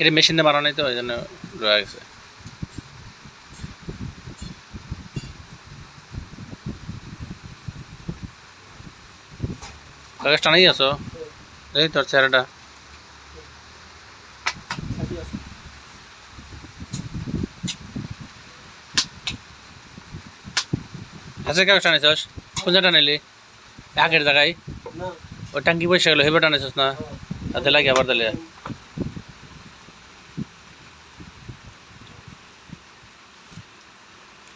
এটা মেশিন দিয়ে বানানোই তো ওই জন্য রয়ে গেছে। কাগজ টানাই আছো এই তোর চেহারাটা হাসে কাগজ টানাইছস কোন জায়গা টানাইলি আগের জায়গায় ওই টাঙ্কি পয়সা গেলো হেবে টানাইছস না তাতে লাগে আবার দিলে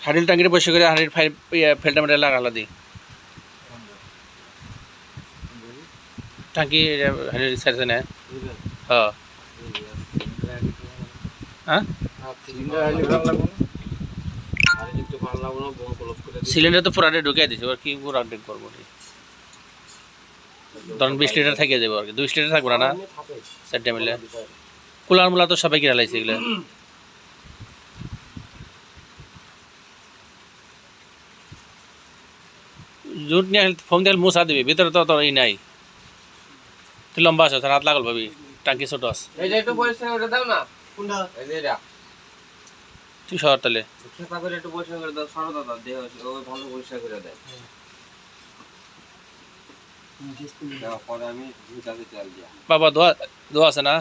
হাড়ির টাঙ্কিটা পয়সা করে হাড়ির ফেলটা মেটে লাগালা দি টাঙ্কি হাড়ির সাইডে না হ্যাঁ হ্যাঁ সিলিন্ডার তো পুরাটে ঢুকিয়ে দিছে এবার কি পুরো আপডেট করবো ধরুন 20 লিটার থেকে যাবো আর কি 20 লিটার থাকবো না চারটে মিলে কুলার মুলা তো সবাই কিনা লাগছে এগুলো জুট নিয়ে ফোন দিয়ে মুছা দিবি ভিতরে তো তোর ই নাই তুই লম্বা আছো হাত লাগল ভাবি টাঙ্কি ছোট আছে তুই শহর তাহলে বাবা দোয়া আছে না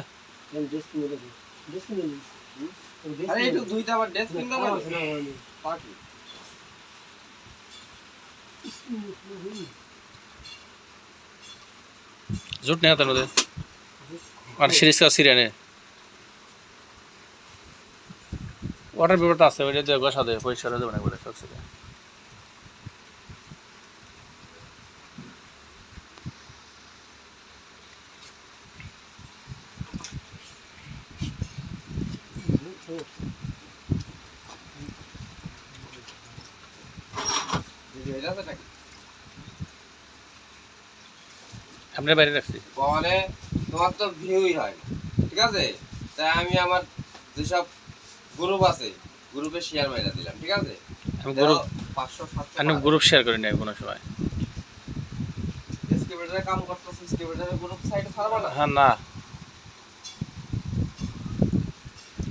জুট নেই হাতের মধ্যে আর সিরিজ কা সিরিয়ানে ওয়াটার পেপারটা আছে ওইটা দিয়ে ঘষা দেবে পরিষ্কার হয়ে যাবে না বলে সব সিরিয়া আপনার বাইরে রাখছি পরে তোমার তো ভিউই হয় ঠিক আছে তাই আমি আমার যেসব গ্রুপ আছে গ্রুপে শেয়ার মাইরা দিলাম ঠিক আছে আমি গ্রুপ 500 আমি গ্রুপ শেয়ার করি না কোনো সময় এসকেভেটরে কাম করতেছ এসকেভেটরে গ্রুপ সাইটে ছাড়বা না হ্যাঁ না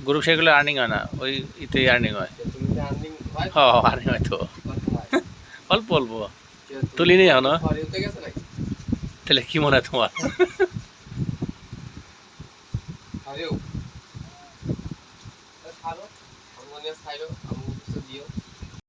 গ্রুপ শেয়ার করলে আর্নিং হয় না ওই ইতে আর্নিং হয় তুমি যে আর্নিং হয় হ্যাঁ আর্নিং হয় তো অল্প অল্প তুলি নেই এখনো ফরিতে গেছে নাকি তাহলে কি মনে হয় তোমার